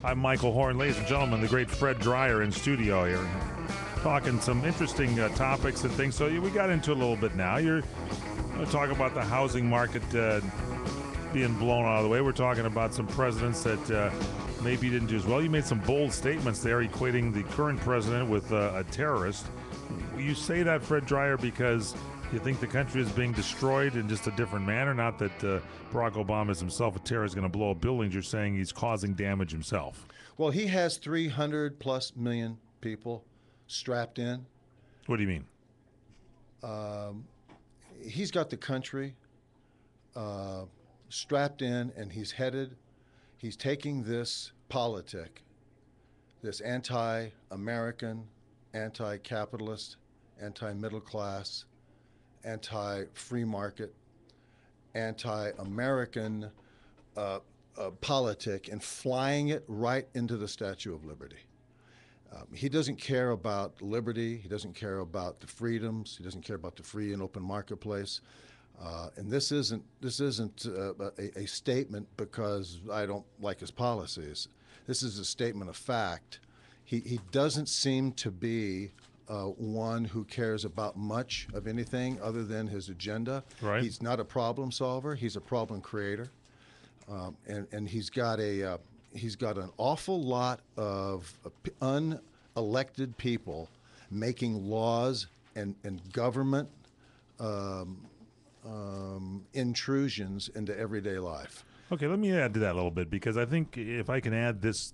I'm Michael Horn. Ladies and gentlemen, the great Fred Dreyer in studio here. Talking some interesting topics and things. So we got into a little bit now. You're going to talk about the housing market being blown out of the way. We're talking about some presidents that maybe didn't do as well. You made some bold statements there equating the current president with a terrorist. You say that, Fred Dreyer, because you think the country is being destroyed in just a different manner? Not that Barack Obama is himself a terrorist going to blow up buildings. You're saying he's causing damage himself. Well, he has 300 plus million people strapped in. What do you mean? He's got the country strapped in, and he's taking this politic, this anti-American, anti-capitalist, anti-middle class, anti-free market, anti-American politic, and flying it right into the Statue of Liberty. He doesn't care about liberty. He doesn't care about the freedoms. He doesn't care about the free and open marketplace. And this isn't a statement because I don't like his policies. This is a statement of fact. He doesn't seem to be one who cares about much of anything other than his agenda. Right. He's not a problem solver. He's a problem creator, and he's got an awful lot of unelected people making laws and government intrusions into everyday life. Okay, let me add to that a little bit, because I think if I can add this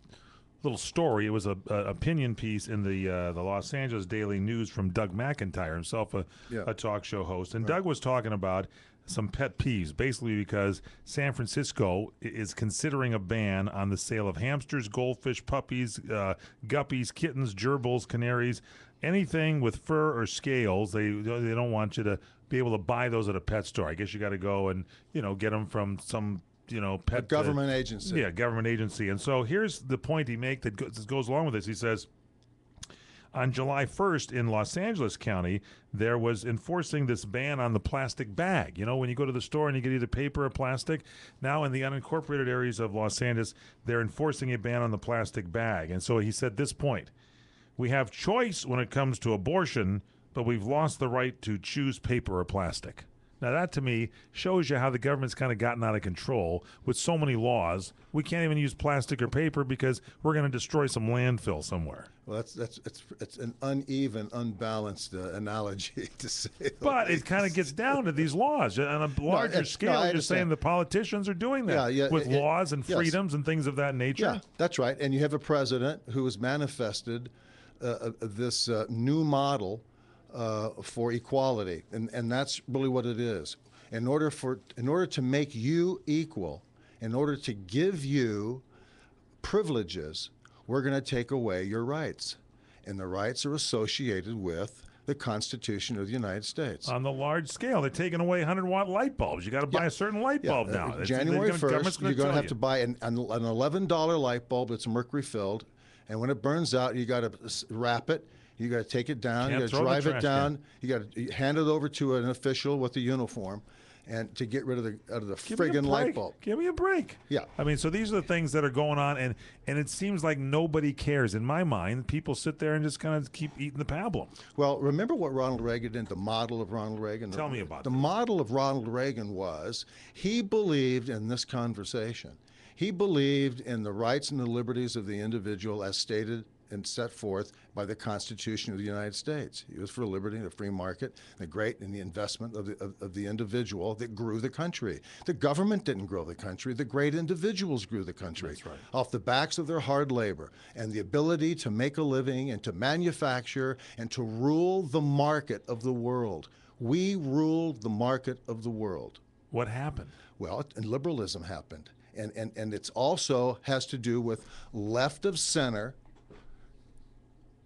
little story. It was a opinion piece in the Los Angeles Daily News from Doug McIntyre, himself a talk show host. And Doug was talking about some pet peeves, basically because San Francisco is considering a ban on the sale of hamsters, goldfish, puppies, guppies, kittens, gerbils, canaries, anything with fur or scales. They don't want you to be able to buy those at a pet store. I guess you got to go and get them from some pet a government agency. Yeah, government agency. And so here's the point he makes that goes along with this. He says, on July 1st in Los Angeles County, there was enforcing this ban on the plastic bag. When you go to the store and you get either paper or plastic, now in the unincorporated areas of Los Angeles, they're enforcing a ban on the plastic bag. And so he said this point: we have choice when it comes to abortion, but we've lost the right to choose paper or plastic. Now, that to me shows you how the government's kind of gotten out of control with so many laws. We can't even use plastic or paper because we're going to destroy some landfill somewhere. Well, it's an uneven, unbalanced analogy to say. But it kind of gets down to these laws on a larger scale. You're saying the politicians are doing that with laws and freedoms and things of that nature. Yeah, that's right. And you have a president who has manifested this new model for equality, and that's really what it is. In order to make you equal, in order to give you privileges, we're going to take away your rights, and the rights are associated with the Constitution of the United States. On the large scale, they're taking away 100-watt light bulbs. You got to buy a certain light bulb now. January 1st, you're going to have to buy an $11 light bulb that's mercury filled, and when it burns out, you got to wrap it. You got to take it down. You got to drive it down. You got to hand it over to an official with a uniform, and to get rid of the friggin' light bulb. Give me a break. Yeah. I mean, so these are the things that are going on, and it seems like nobody cares. In my mind, people sit there and just kind of keep eating the pablum. Well, remember what Ronald Reagan did, the model of Ronald Reagan? Tell me about the model of Ronald Reagan was he believed in this conversation. He believed in the rights and the liberties of the individual as stated and set forth by the Constitution of the United States. He was for liberty and a free market, and the investment of the individual that grew the country. The government didn't grow the country. The great individuals grew the country. That's right. Off the backs of their hard labor and the ability to make a living and to manufacture and to rule the market of the world. We ruled the market of the world. What happened? Well, and liberalism happened. And it's also has to do with left of center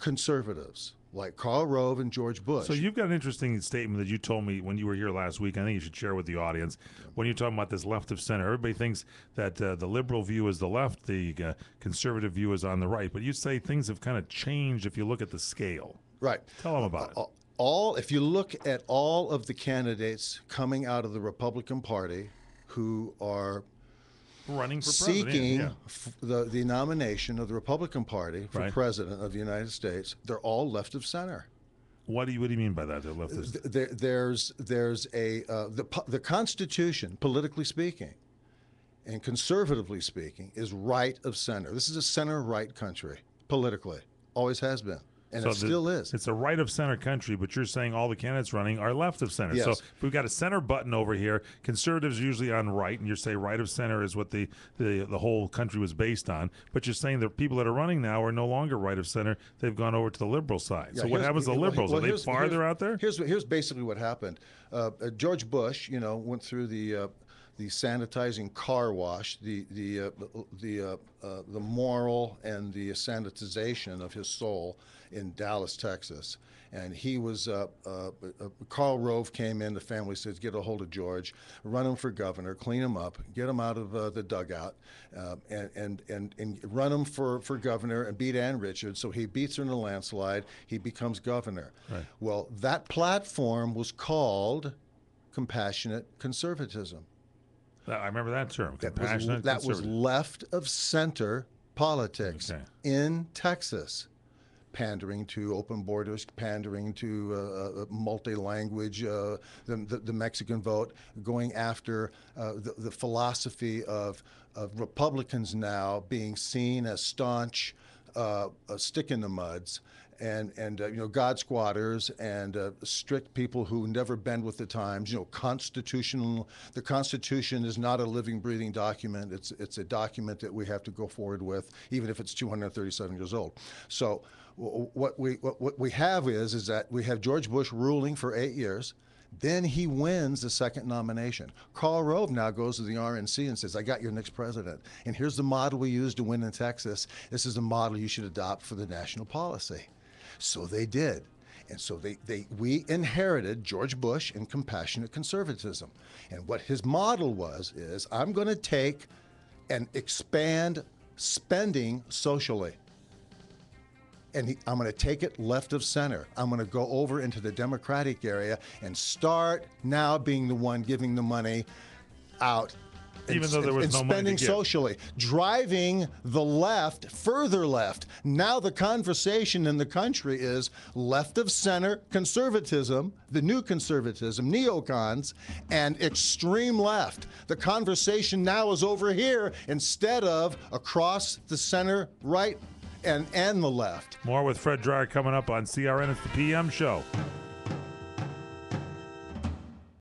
conservatives like Karl Rove and George Bush. So you've got an interesting statement that you told me when you were here last week. I think you should share with the audience. When you're talking about this left of center, everybody thinks that the liberal view is the left, the conservative view is on the right. But you say things have kind of changed if you look at the scale. Right. Tell them about it. If you look at all of the candidates coming out of the Republican Party who are running for president. seeking Yeah. the nomination of the Republican Party for Right. president of the United States. They're all left of center. What do you mean by that? They're leftist. There's the Constitution, politically speaking, and conservatively speaking, is right of center. This is a center-right country politically, always has been, and So it still is. It's a right of center country, but you're saying all the candidates running are left of center. Yes. So if we've got a center button over here, conservatives are usually on right, and you say right of center is what the whole country was based on. But you're saying the people that are running now are no longer right of center; they've gone over to the liberal side. Yeah, so what here's- happens to the well, liberals? well, Are they here's- farther out there? Here's basically what happened. George Bush, went through the sanitizing car wash, the moral and the sanitization of his soul in Dallas, Texas. And he was, Karl Rove came in, the family says, get a hold of George, run him for governor, clean him up, get him out of the dugout, and run him for governor and beat Ann Richards. So he beats her in a landslide, he becomes governor. Right. Well, that platform was called compassionate conservatism. I remember that term. That Compassionate was conservative. left of center politics Okay. in Texas. Pandering to open borders, pandering to multi-language, the Mexican vote, going after the philosophy of Republicans now being seen as staunch, a stick in the muds, and God squatters and strict people who never bend with the times. The Constitution is not a living, breathing document. It's a document that we have to go forward with, even if it's 237 years old. So what we have is that we have George Bush ruling for 8 years. Then he wins the second nomination. Karl Rove now goes to the RNC and says, I got your next president. And here's the model we used to win in Texas. This is the model you should adopt for the national policy. So they did. And so we inherited George Bush and compassionate conservatism. And what his model is I'm going to take and expand spending socially. And I'm going to take it left of center. I'm going to go over into the Democratic area and start now being the one giving the money out. Even though there was no money to spending give. socially, driving the left further left. Now the conversation in the country is left of center conservatism, the new conservatism, neocons, and extreme left. The conversation now is over here instead of across the center right and the left. More with Fred Dreyer coming up on CRN. It's the PM Show.